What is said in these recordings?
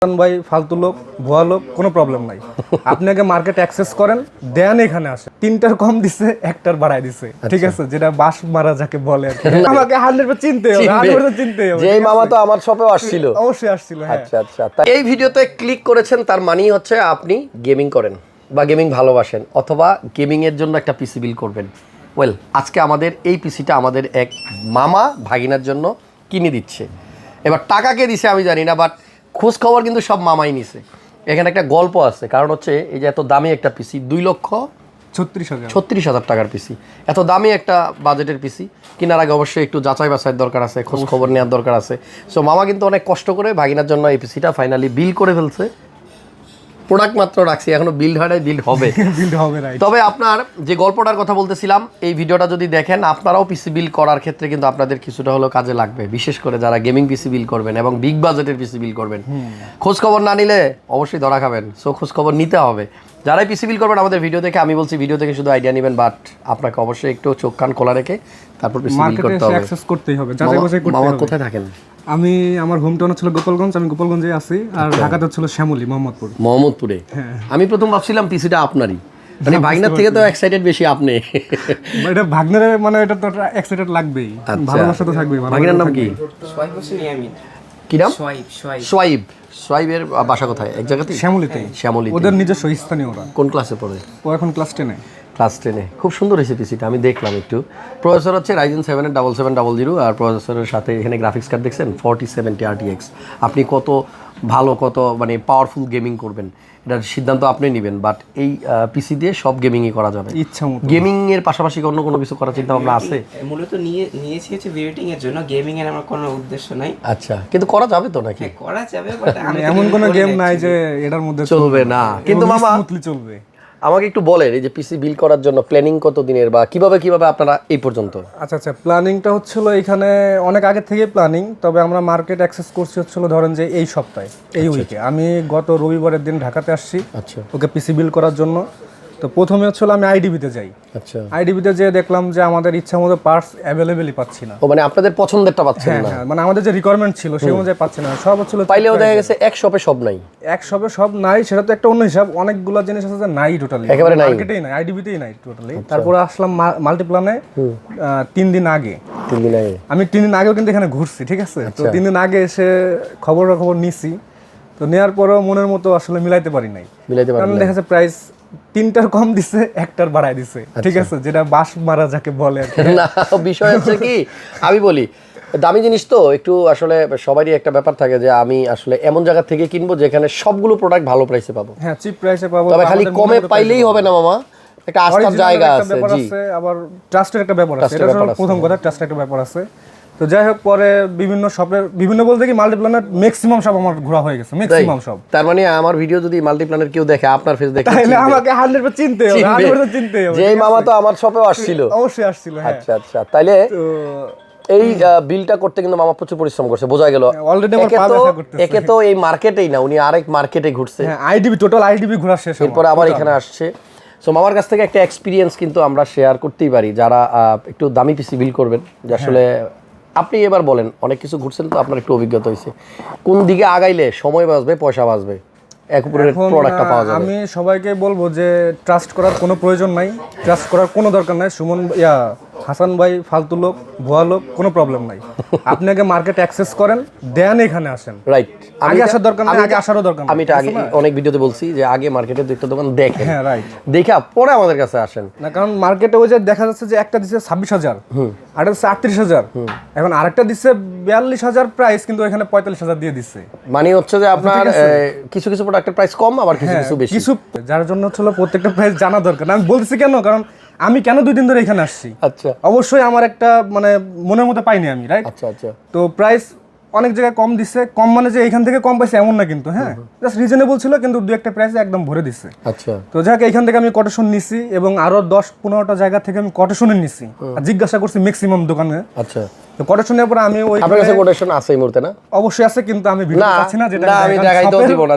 ভাই ফালতু লোক ভুয়া লোক কোনো প্রবলেম নাই। আপনি আগে মার্কেট অ্যাক্সেস করেন, দেন এখানে আসে। তিনটার কম দিছে, একটার বাড়ায় দিছে, ঠিক আছে, যেটা বাস মারা যাকে বলে। আমাকে 100% চিনতে হবে, 100% চিনতে হবে। যেই মামা তো আমার শপেও আসছিল, অবশ্যই আসছিল। আচ্ছা আচ্ছা। এই ভিডিওতে ক্লিক করেছেন তার মানেই হচ্ছে আপনি গেমিং করেন বা গেমিং ভালোবাসেন অথবা গেমিং এর জন্য একটা পিসি বিল করবেন। ওয়েল, আজকে আমাদের এই পিসিটা আমাদের এক মামা ভাগিনার জন্য কিনে দিচ্ছে। এবার টাকা কে দিছে আমি জানি না, বাট খোঁজ খবর কিন্তু সব মামাই নিছে। এখানে একটা গল্প আছে, কারণ হচ্ছে এই যে এত দামি একটা পিসি, 2,36,000 টাকার পিসি, এত দামি একটা বাজেটের পিসি কেনার আগে অবশ্যই একটু যাচাই বাছাইয়ের দরকার আছে, খোঁজ খবর নেওয়ার দরকার আছে। সো মামা কিন্তু অনেক কষ্ট করে ভাগিনার জন্য এই পিসিটা ফাইনালি বিল করে ফেলছে। প্রোডাক্ট মাত্র রাখছি, এখনো বিল্ড হয় নাই, বিল্ড হবে। তবে আপনার যে গল্পটার কথা বলতেছিলাম, এই ভিডিওটা যদি দেখেন আপনারাও পিসি বিল করার ক্ষেত্রে কিন্তু আপনাদের কিছুটা হলেও কাজে লাগবে, বিশেষ করে যারা গেমিং পিসি বিল করবেন এবং বিগ বাজেটের পিসি বিল করবেন। খোঁজ খবর না নিলে অবশ্যই ধরা খাবেন। সো খোঁজ খবর নিতে হবে। যারাই পিসি বিল করবেন আমাদের ভিডিও দেখে, আমি বলছি ভিডিও থেকে শুধু আইডিয়া নেবেন, বাট আপনাকে অবশ্যই একটু চোখ কান খোলা রেখে তারপর পিসি বিল করতে হবে। মামা কোথায় থাকেন? আমি আমার হোম টাউন ছিল গোপালগঞ্জ, আমি গোপালগঞ্জে আছি। আর ঢাকাতে ছিল শ্যামলী, মোহাম্মদপুরে। আমি প্রথম ভাবছিলাম পিসিটা আপনারই, মানে ভাগনার থেকে তো এক্সাইটেড বেশি আপনি। এটা ভাগনার, মানে এটা তো এক্সাইটেড লাগবেই, ভালোবাসা তো থাকবেই। ভাগনার নাম কি? কি নাম? সোয়াইব। সোয়াইবের বাসা কোথায়? এক জায়গাতেই, শ্যামলীতে। ওদের নিজস্ব স্থানীয়। ওরা কোন ক্লাসে পড়ে? ও এখন ক্লাস 10-এ। ক্লাস 10-এ। খুব সুন্দর হয়েছে পিসিটা, আমি দেখলাম একটু। প্রসেসর হচ্ছে Ryzen 7-এর 7700, আর প্রসেসরের সাথে এখানে গ্রাফিক্স কার্ড দেখছেন 4070 RTX। আপনি কত ভালো, কত মানে পাওয়ারফুল গেমিং করবেন এটার সিদ্ধান্ত আপনি নেবেন, বাট এই পিসি দিয়ে সব গেমিংই করা যাবে ইচ্ছা মতো। গেমিং এর পাশাপাশি অন্য কোনো কিছু করার চিন্তা ভাবনা আছে? মূলত নিয়েছি হচ্ছে ভিডিওটিং এর জন্য, গেমিং এর আমার কোনো উদ্দেশ্য নাই। আচ্ছা, কিন্তু করা যাবে তো নাকি? করা যাবে, বাট এমন কোনো গেম নাই যে এটার মধ্যে চলবে না, কিন্তু মামা স্মুথলি চলবে। আমাকে একটু বলেন, এই যে পিসি বিল করার জন্য প্ল্যানিং কত দিনের বা কিভাবে আপনারা এই পর্যন্ত? আচ্ছা, প্ল্যানিংটা হচ্ছিল এখানে অনেক আগে থেকে প্ল্যানিং, তবে আমরা মার্কেট অ্যাক্সেস করছি হচ্ছিল ধরেন যে এই সপ্তাহে, এই উইকে। আমি গত রবিবারের দিন ঢাকাতে আসছি ওকে পিসি বিল করার জন্য। তো প্রথমে হচ্ছিল আমি আইডিবিতে যাই। আচ্ছা, আইডিবিতে যেয়ে দেখলাম যে আমাদের ইচ্ছা মতো পার্টস অ্যাভেলেবেলই পাচ্ছি না। ও মানে আপনাদের পছন্দেরটা পাচ্ছেন না? হ্যাঁ, মানে আমাদের যে রিকোয়ারমেন্ট ছিল সেই অনুযায়ী পাচ্ছি না। সব হচ্ছিল পাইলেও দেখা গেছে এক শপে সব নাই। এক শপে সব নাই, সেটা তো একটা অন্য হিসাব। অনেকগুলো জিনিস আছে যে নাই, টোটালি একেবারে নাই, মার্কেটেই নাই, আইডিবিতেই নাই টোটালি। তারপরে আসলাম মাল্টিপ্লানে 3 দিন আগে। আমি 3 দিন আগেও কিন্তু এখানে ঘুরছি, ঠিক আছে। তো 3 দিন আগে এসে খবর নিছি। তো নেওয়ার পরেও মনের মতো আসলে মিলাইতে পারি নাই। কারণ দেখা যাচ্ছে প্রাইস তিনটার কম দিছে, একটার বাড়ায় দিছে, ঠিক আছে, যেটা বাস মারা যাকে বলে। না, বিষয় হচ্ছে কি, আমি বলি দামি জিনিস তো একটু আসলে সবারই একটা ব্যাপার থাকে যে আমি আসলে এমন জায়গা থেকে কিনবো যেখানে সবগুলো প্রোডাক্ট ভালো প্রাইসে পাবো। হ্যাঁ, চিপ প্রাইসে পাবো, তবে খালি কমে পাইলেই হবে না মামা, একটা আস্থার জায়গা আছে। জি, আবার ট্রাস্টের একটা ব্যাপার আছে। এটা হলো প্রথম কথা, ট্রাস্টের একটা ব্যাপার আছে। তো যাই হোক, পরে বিভিন্ন শপের, বিভিন্ন বলতে কি মাল্টিপ্ল্যানের ম্যাক্সিমাম সব আমার ঘোরা হয়ে গেছে, ম্যাক্সিমাম সব। তার মানে আমার ভিডিও যদি মাল্টিপ্ল্যানের কেউ দেখে, আপনার ফেস দেখে, তাহলে আমাকে 100% চিনতে হবে, 100% চিনতে হবে। যেই মামা তো আমার শপেও আসছিল। অবশ্যই আসছিল। আচ্ছা আচ্ছা, তাইলে এই বিলটা করতে কিন্তু মামা প্রচুর পরিশ্রম করছে, বোঝা গেল। অলরেডি আমার পা ব্যথা করতেছে। একে তো এই মার্কেটেই না, উনি আরেক মার্কেটে ঘুরছে। হ্যাঁ, আইডিবি, টোটাল আইডিবি ঘোরা শেষ, এরপরে আবার এখানে আসছে। সো মামার কাছ থেকে একটা এক্সপিরিয়েন্স কিন্তু আমরা শেয়ার করতেই পারি, যারা একটু দামি পিসি বিল করবেন। যে আসলে আপনি এবার বলেন, অনেক কিছু ঘুরছেন তো, আপনার একটু অভিজ্ঞতা হয়েছে, কোন দিকে আগাইলে সময় বাঁচবে, পয়সা বাঁচবে, এক উপরে প্রোডাক্টটা পাওয়া যাবে। আমি সবাইকে বলবো যে ট্রাস্ট করার কোনো প্রয়োজন নাই, ট্রাস্ট করার কোনো দরকার নাই। হাসান ভাই ফালতু লোক, ভুয়া লোক, কোনো প্রবলেম নাই। আপনি আগে মার্কেট অ্যাক্সেস করেন, দেন এখানে আসেন। রাইট, আগে আসার দরকার নাই, আগে আসারও দরকার নাই। আমি এটা আগে অনেক ভিডিওতে বলছি যে আগে মার্কেটে দুইটা দোকান দেখেন, হ্যাঁ রাইট, দেখা পরে আমাদের কাছে আসেন। না, কারণ মার্কেটে ওই যে দেখা যাচ্ছে যে একটা দিচ্ছে 26,000, আর একটা 38,000, এখন আরেকটা দিচ্ছে 42,000 প্রাইস, কিন্তু এখানে 45,000 দিয়ে দিচ্ছে। মানে হচ্ছে যে আপনার কিছু কিছু প্রোডাক্টের প্রাইস কম, আবার কিছু কিছু বেশি, কিছু যার জন্য হচ্ছে প্রত্যেকটা প্রাইস জানা দরকার। আমি বলছি কেন, কারণ আমি কেন 2 দিন ধরে এখানে আসছি। আচ্ছা, অবশ্যই আমার একটা মানে মনের মতো পাইনি আমি, রাইট। আচ্ছা আচ্ছা, তো প্রাইস অনেক জায়গায় কম দিচ্ছে, কম মানে যে এখান থেকে কম পাইছে এমন না, কিন্তু হ্যাঁ জাস্ট রিজনেবল ছিল, কিন্তু 2-1টা প্রাইসে একদম ভরে দিচ্ছে। আচ্ছা, তো যাক, এখান থেকে আমি কোটেশন নিছি এবং আরো 10-15টা জায়গা থেকে আমি কোটেশনে নিছি, আর জিজ্ঞাসা করছি ম্যাক্সিমাম দোকানে। আচ্ছা, তো কোটেশনের পরে আমি ওই আপনার কাছে কোটেশন আছে এই মুহূর্তে? না, অবশ্যই আছে, কিন্তু আমি ভিডিও পাচ্ছি না, যেটা আমি দেখাইতেও দিব না।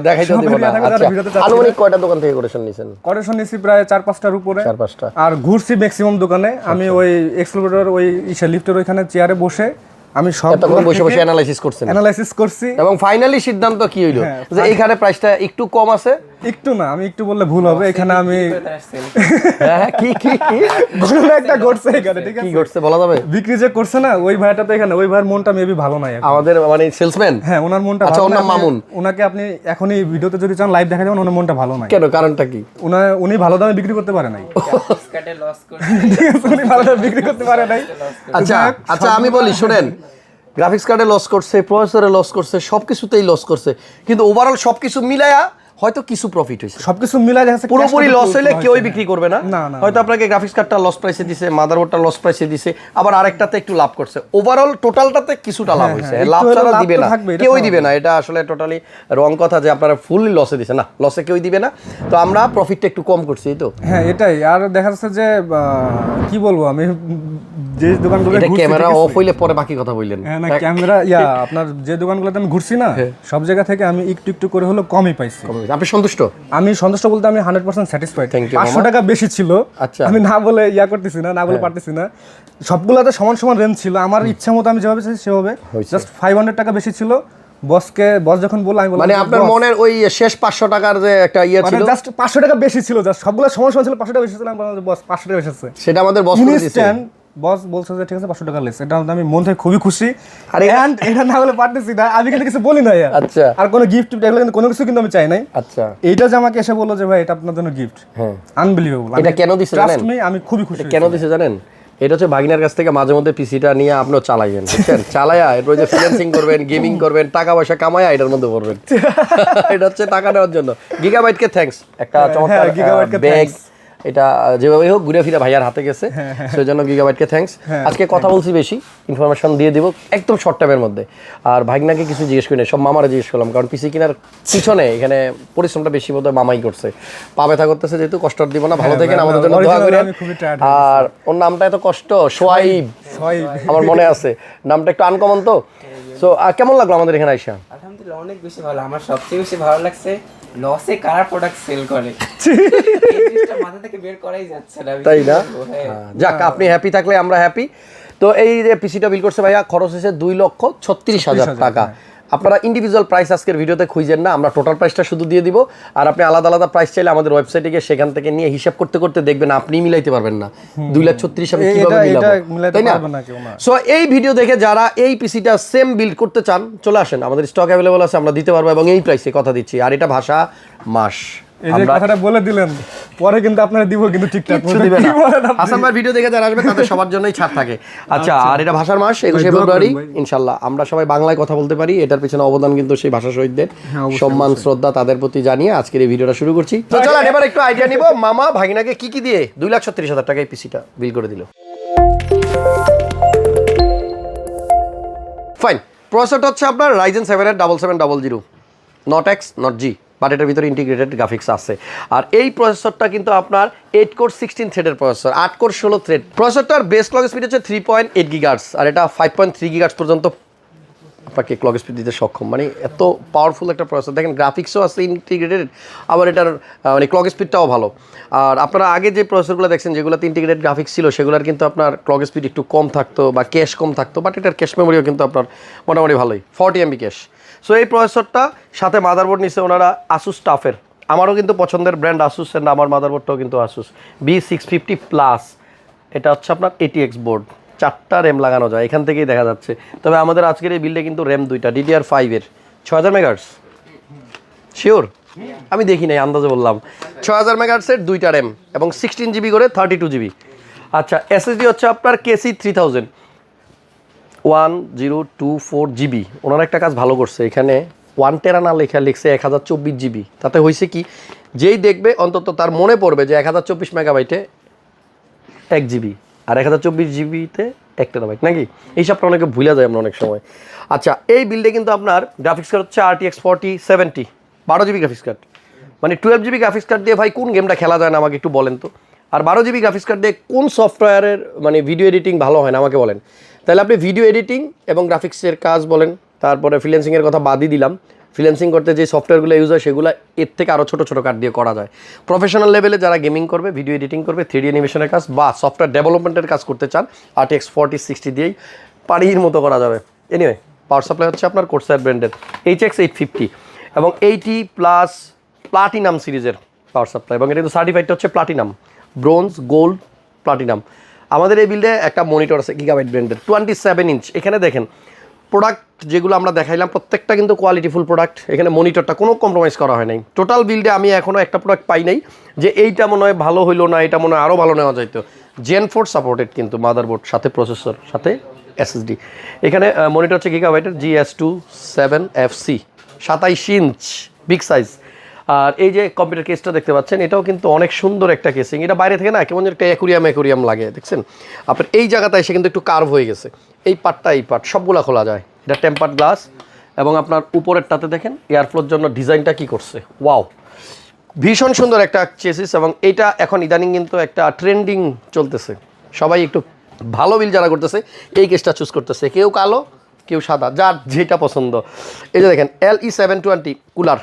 আচ্ছা, আনুমানিক কয়টা দোকান থেকে কোটেশন নিছেন? কোটেশন নিছি প্রায় 4-5টার উপরে, 4-5টা, আর ঘুরছি ম্যাক্সিমাম দোকানে। আমি ওই এক্সপ্লোরেটর, ওই লিফটের ওইখানে চেয়ারে বসে আমি সব এতক্ষণ বসে বসে অ্যানালাইসিস করছি এবং ফাইনালি সিদ্ধান্ত কি হইলো যে এইখানে প্রাইসটা একটু কম আছে। একটু না, আমি একটু বললে ভুল হবে, এখানে আমি হ্যাঁ কি ঘটনা একটা ঘটছে এখানে, ঠিক আছে? কি ঘটছে বলা যাবে? বিক্রি যে করছে না ওই ভাইটা, তো এখানে ওই ভাইয়ের মনটা মেবি ভালো নাই এখন। আমাদের মানে সেলসম্যান, হ্যাঁ ওনার মনটা আচ্ছা ভালো ওর না। নাম মামুন। ওনাকে আপনি এখনই ভিডিওতে যদি চান লাইভ দেখা যাবেন, ওনার মনটা ভালো নাই। কেন, কারণটা কি? উনি ভালো দামে বিক্রি করতে পারে নাই, কার্ডে লস করছে। ঠিক আছে? উনি ভালো দামে বিক্রি করতে পারে নাই। আচ্ছা আমি বলি শুনেন, গ্রাফিক্স কার্ডে লস করছে, প্রসেসরে লস করছে, সবকিছুতেই লস করছে, কিন্তু ওভারঅল সবকিছু মিলায়া হয়তো কিছু প্রফিট হয়েছে। সবকিছু মিলাই দেখা যাচ্ছে পুরোপুরি লস হইলে কেউই বিক্রি করবে না। হয়তো আপনাকে গ্রাফিক্স কার্ডটা লস প্রাইসে দিছে, মাদারবোর্ডটা লস প্রাইসে দিছে, আবার আরেকটাতে একটু লাভ করছে। ওভারঅল টোটালটাতে কিছুটা লাভ হয়েছে, লাভ ছাড়া দিবে না, কেউই দিবে না। এটা আসলে টোটালি রং কথা যে আপনারা ফুললি লসে দিছে, না লসে কেউই দিবে না। তো আমরা প্রফিটটা একটু কম করছি, এই তো। হ্যাঁ এটাই। আর দেখা যাচ্ছে যে কি বলবো, আমি যে দোকানগুলো ঘুরছি, ক্যামেরা অফ হইলে পরে বাকি কথা বললেন। হ্যাঁ না ক্যামেরা আপনার যে দোকানগুলোতে আমি ঘুরছি না, সব জায়গা থেকে আমি একটু একটু করে হলো কমই পাইছি। আপনি সন্তুষ্ট? আমি সন্তুষ্ট বলতে আমি 100% স্যাটিসফাইড। Thank you, 500 টাকা বেশি ছিল, আমি না বলে করতেছি না, বলে পারতেছি না। সবগুলাতে সমান সমান রেঞ্জ ছিল, আমার ইচ্ছা মতো আমি যেভাবে চাই সেভাবে। জাস্ট 500 টাকা বেশি ছিল। বস যখন বললাম, আমি বললাম মানে আপনার মনের ওই শেষ 500 টাকার যে একটা ছিল, জাস্ট 500 টাকা বেশি ছিল, জাস্ট সবগুলা সমান সমান ছিল, 500 টাকা বেশি ছিল। আমি বললাম বস 500 টাকা বেশি আছে, সেটা আমাদের বস করে দিয়েছে। বস বলছে যে ঠিক আছে 500 টাকা লেস। এটা আমি মন থেকে খুবই খুশি। আর এটা না বলে পারতেছি না, আমি কিন্তু কিছু বলি না। আচ্ছা, আর কোনো গিফট এগুলো কিন্তু কোনো কিছু কিন্তু আমি চাই নাই। আচ্ছা, এইটা যে আমাকে এসে বললো যে ভাই এটা আপনার জন্য গিফট, হ্যাঁ আনবিলিভেবল। এটা কেন দিছে জানেন? আমি খুবই খুশি। কেন দিছে জানেন? এটা হচ্ছে ভাগিনার কাছ থেকে মাঝে মধ্যে পিসিটা নিয়ে আপনিও চালাইবেন, বুঝছেন? চালায়া এরপর যে ফ্রিল্যান্সিং করবেন, গেমিং করবেন, টাকা পয়সা কামায়া এটার মধ্যে পড়বেন। এটা হচ্ছে টাকা নেওয়ার জন্য। গিগাবাইটকে থ্যাঙ্কস, একটা চমৎকার ব্যাগ, এটা যেভাবে হোক ঘুরে ফিরে ভাইয়ার হাতে গেছে, সেই জন্য গিগাবাইটকে থ্যাঙ্কস। আজকে কথা বলছি বেশি, ইনফরমেশন দিয়ে দিব একদম শর্ট টাইমের মধ্যে। আর ভাগনাকে কিছু জিজ্ঞেস করি না, সব মামারা জিজ্ঞেস করলাম, কারণ পিসি কেনার পিছনে এখানে পরিশ্রমটা বেশি বোধ হয় মামাই করছে। পা ব্যথা করতেছে যেহেতু, কষ্ট দিব না, ভালো থাকেন, আমাদের জন্য দোয়া করেন। আর ওর নামটা এত কষ্ট, সোয়াইব, আমার মনে আছে নামটা একটু আনকমন তো। সো কেমন লাগলো আমাদের এখানে আইসা? আলহামদুলিল্লাহ অনেক বেশি ভালো। আমার সবচেয়ে বেশি ভালো লাগছে লসে কারা প্রোডাক্ট সেল করে, এই জিনিসটা মাথা থেকে বের করাই যাচ্ছে না, তাই না? যাক, আপনি হ্যাপি থাকলে আমরা হ্যাপি। তো এই যে পিসিটা বিল করছে ভাইয়া, খরচ হয়েছে 2,36,000 টাকা। আপনারা ইন্ডিভিজুয়াল প্রাইস আজকের ভিডিওতে খুঁজেন না, আমরা টোটাল প্রাইসটা শুধু দিয়ে দিব। আর আপনি আলাদা আলাদা প্রাইস চাইলে আমাদের ওয়েবসাইটে গিয়ে সেখান থেকে নিয়ে হিসাব করতে করতে দেখবেন আপনি মিলাইতে পারবেন না। 2,36,000 আমি কিভাবে মিলাবো, তাই না? সো এই ভিডিও দেখে যারা এই পিসিটা সেম বিল্ড করতে চান, চলে আসেন, আমাদের স্টক অ্যাভেলেবল আছে, আমরা দিতে পারবো এবং এই প্রাইসে কথা দিচ্ছি। আর এটা ভাষা মাস, এই যে কথাটা বলে দিলেন, পরে কিন্তু আপনারা দিব কিন্তু ঠিকঠাক দিবেন না। হাসান ভাই ভিডিও দেখে যারা আসবে তাদের সবার জন্যই ছাড় থাকে। আচ্ছা, আর এটা ভাষার মাস 21 ফেব্রুয়ারি, ইনশাআল্লাহ আমরা সবাই বাংলায় কথা বলতে পারি। এটার পিছনে অবদান কিন্তু সেই ভাষা শহীদদের, সম্মান শ্রদ্ধা তাদের প্রতি জানিয়ে আজকের এই ভিডিওটা শুরু করছি। তো চলেন এবার একটু আইডিয়া নিব, মামা ভাগিনাকে কি কি দিয়ে 2,36,000 টাকায় পিসিটা বিল করে দিল। ফাইন, প্রসেসরটা হচ্ছে আপনার Ryzen 7 এর 7700, not x not G, but এটার ভিতরে ইন্টিগ্রেটেড গ্রাফিক্স আছে। আর এই প্রসেসরটা কিন্তু আপনার 8 কোর 16 থ্রেডের প্রসেসর, 8 কোর 16 থ্রেড। প্রসেসরটার বেস ক্লক স্পিড হচ্ছে 3.8 গিগাহার্টজ, আর এটা 5.3 গিগাহার্টজ পর্যন্ত আপনাকে ক্লক স্পিড দিতে সক্ষম। মানে এত পাওয়ারফুল একটা প্রসেসর। দেখেন গ্রাফিক্সও আছে ইন্টিগ্রেটেড, আবার এটার মানে ক্লক স্পিডটাও ভালো। আর আপনারা আগে যে প্রসেসরগুলো দেখছেন যেগুলোতে ইন্টিগ্রেটেড গ্রাফিক্স ছিল, সেগুলোর কিন্তু আপনার ক্লক স্পিড একটু কম থাকতো বা ক্যাশ কম থাকতো, বাট এটার ক্যাশ মেমোরিও কিন্তু আপনার মোটামুটি ভালোই, 40 MB ক্যাশ। সো এই প্রসেসরটা সাথে মাদারবোর্ড নিচ্ছে ওনারা আসুস টাফের, আমারও কিন্তু পছন্দের ব্র্যান্ড আসুস, এন্ড আমার মাদারবোর্ডটাও কিন্তু আসুস B650+। এটা হচ্ছে আপনার ATX বোর্ড, 4টা র্যাম লাগানো যায়, এখান থেকেই দেখা যাচ্ছে। তবে আমাদের আজকের এই বিল্ডে কিন্তু র্যাম 2টা, DDR5 এর 6000 মেগাহার্টজ। শিওর? আমি দেখি নাই, আন্দাজে বললাম। 6000 মেগাহার্টজের 2টা র্যাম এবং 16 GB করে 32 GB। আচ্ছা, SSD হচ্ছে আপনার KC 3000 1024 GB। ওনারা একটা কাজ ভালো করছে, এখানে 1 টেরা না লিখছে 1024 GB। তাতে হয়েছে কি, যেই দেখবে অন্তত তার মনে পড়বে যে 1024 মেগাবাইটে 1 GB, আর 1024 জিবিতে 1 টেরাবাইট, নাকি? এই সবটা অনেকে ভুলে যায় আমরা অনেক সময়। আচ্ছা, এই বিল্ডে কিন্তু আপনার গ্রাফিক্স কার্ড হচ্ছে RTX 4070, 12 GB গ্রাফিক্স কার্ড। মানে 12 GB গ্রাফিক্স কার্ড দিয়ে ভাই কোন গেমটা খেলা যায় না আমাকে একটু বলেন তো। আর 12 GB গ্রাফিক্স কার্ড দিয়ে কোন সফটওয়্যারের মানে ভিডিও এডিটিং ভালো হয় না আমাকে বলেন। তাহলে আপনি ভিডিও এডিটিং এবং গ্রাফিক্সের কাজ বলেন, তারপরে ফ্রিল্যান্সিংয়ের কথা বাদই দিলাম, ফ্রিল্যান্সিং করতে যে সফটওয়্যারগুলো ইউজ হয় সেগুলো এর থেকে আরও ছোটো ছোটো কার্ড দিয়ে করা যায়। প্রফেশনাল লেভেলে যারা গেমিং করবে, ভিডিও এডিটিং করবে, 3D অ্যানিমেশনের কাজ বা সফটওয়্যার ডেভেলপমেন্টের কাজ করতে চান, RTX 4060 দিয়েই পানির মতো করা যাবে। এনিওয়ে পাওয়ার সাপ্লাই হচ্ছে আপনার কোর্সার ব্র্যান্ডের HX 850 এবং 80+ প্লাটিনাম সিরিজের পাওয়ার সাপ্লাই, এবং এটা কিন্তু সার্টিফাইডটা হচ্ছে প্লাটিনাম, ব্রোঞ্জ, গোল্ড, প্লাটিনাম। আমাদের এই বিল্ডে একটা মনিটর আছে গিগাবাইট ব্র্যান্ডের 27 ইঞ্চ। এখানে দেখেন প্রোডাক্ট যেগুলো আমরা দেখাইলাম প্রত্যেকটা কিন্তু কোয়ালিটিফুল প্রোডাক্ট। এখানে মনিটরটা কোনো কম্প্রোমাইজ করা হয় নাই। টোটাল বিল্ডে আমি এখনও একটা প্রোডাক্ট পাই নাই যে এইটা মনে হয় ভালো হইলো না, এটা মনে হয় আরও ভালো নেওয়া যাইতো। Gen 4 সাপোর্টেড কিন্তু মাদারবোর্ড, সাথে প্রসেসর, সাথে SSD। এখানে মনিটর হচ্ছে গিগাবাইটের GS27FC 27 ইঞ্চ, বিগ সাইজ। আর এই যে কম্পিউটার কেসটা দেখতে পাচ্ছেন, এটাও কিন্তু অনেক সুন্দর একটা কেসিং। এটা বাইরে থেকে না কেমন একটা অ্যাকুরিয়াম লাগে, দেখছেন আপনার এই জায়গাটা এসে কিন্তু একটু কার্ভ হয়ে গেছে। এই পার্টটা, এই পার্ট সবগুলা খোলা যায়। এটা টেম্পার্ড গ্লাস, এবং আপনার উপরেরটাতে দেখেন এয়ারফ্লোর জন্য ডিজাইনটা কি করছে, ওয়াও, ভীষণ সুন্দর একটা চেসিস। এবং এইটা এখন ইদানিং কিন্তু একটা ট্রেন্ডিং চলতেছে, সবাই একটু ভালো বিল যারা করতেছে এই কেসটা চুজ করতেছে, কেউ কালো কেউ সাদা, যার যেটা পছন্দ। এই যে দেখেন LE720 কুলার,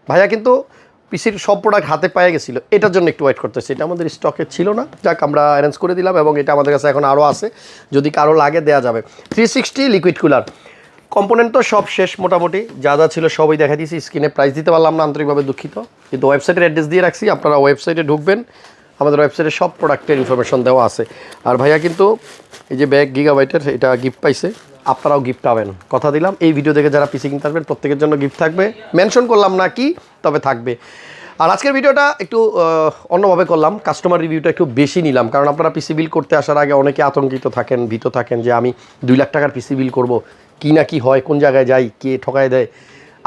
ভাইয়া কিন্তু পিসির সব প্রোডাক্ট হাতে পেয়ে গেছিলো, এটার জন্য একটু ওয়েট করতেছে। এটা আমাদের স্টকে ছিল না, যাক আমরা অ্যারেঞ্জ করে দিলাম, এবং এটা আমাদের কাছে এখন আরও আছে, যদি কারো লাগে দেওয়া যাবে। 360 লিকুইড কুলার কম্পোনেন্ট তো সব শেষ মোটামুটি, যা যা ছিল সবই দেখা দিয়েছি। স্ক্রিনে প্রাইস দিতে পারলাম না, আন্তরিকভাবে দুঃখিত, কিন্তু ওয়েবসাইটের অ্যাড্রেস দিয়ে রাখছি, আপনারা ওয়েবসাইটে ঢুকবেন, আমাদের ওয়েবসাইটে সব প্রোডাক্টের ইনফরমেশন দেওয়া আছে। আর ভাইয়া কিন্তু এই যে ব্যাগ গিগাবাইটের এটা গিফট পাইছে, আপনারাও গিফট পাবেন, কথা দিলাম। এই ভিডিও দেখে যারা পিসি কিনতে আসবেন প্রত্যেকের জন্য গিফট থাকবে, মেনশন করলাম না কি, তবে থাকবে। আর আজকের ভিডিওটা একটু অন্যভাবে করলাম, কাস্টমার রিভিউটা একটু বেশি নিলাম, কারণ আপনারা পিসি বিল করতে আসার আগে অনেকে আতঙ্কিত থাকেন, ভীত থাকেন যে আমি 2 লাখ টাকার পিসি বিল করব, কি না কি হয়, কোন জায়গায় যাই, কে ঠকায় দেয়।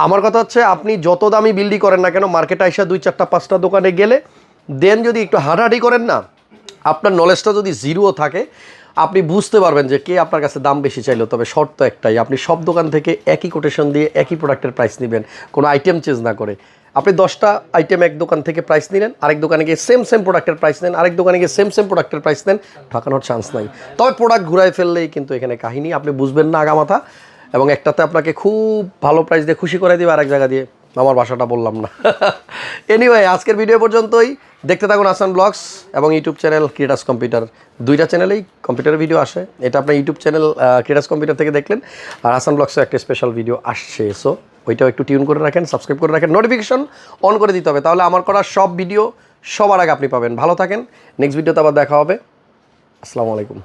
আমার কথা হচ্ছে আপনি যত দামি বিলডি করেন না কেন, মার্কেটে আইসা 2, 4টা 5টা দোকানে গেলে দেন যদি একটু হাঁটাহাঁটি করেন না, আপনার নলেজটা যদি জিরোও থাকে, আপনি বুঝতে পারবেন যে কে আপনার কাছে দাম বেশি চাইলো। তবে শর্ত একটাই, আপনি সব দোকান থেকে একই কোটেশন দিয়ে একই প্রোডাক্টের প্রাইস নেবেন, কোনো আইটেম চেঞ্জ না করে। আপনি 10টা আইটেম এক দোকান থেকে প্রাইস নিলেন, আরেক দোকানে গিয়ে সেম প্রোডাক্টের প্রাইস নেন, আরেক দোকানে গিয়ে সেম প্রোডাক্টের প্রাইস নেন, ঠকানোর চান্স নাই। তবে প্রোডাক্ট ঘুরাই ফেললেই কিন্তু এখানে কাহিনী, আপনি বুঝবেন না আগামাথা, এবং একটাতে আপনাকে খুব ভালো প্রাইস দিয়ে খুশি করে দেবে, আরেক জায়গা দিয়ে আমার ভাষাটা বললাম না। এনিওয়ে আজকের ভিডিও পর্যন্তই। দেখতে থাকুন আসান ব্লগস এবং ইউটিউব চ্যানেল ক্রিয়েটাস কম্পিউটার, 2টা চ্যানেলেই কম্পিউটারের ভিডিও আসে। এটা আপনার ইউটিউব চ্যানেল ক্রিয়েটাস কম্পিউটার থেকে দেখলেন, আর আসান ব্লগসে একটা স্পেশাল ভিডিও আসছে, সো ওইটাও একটু টিউন করে রাখেন, সাবস্ক্রাইব করে রাখেন, নোটিফিকেশন অন করে দিতে হবে, তাহলে আমার করা সব ভিডিও সবার আগে আপনি পাবেন। ভালো থাকেন, নেক্সট ভিডিওতে আবার দেখা হবে। আসসালামু আলাইকুম।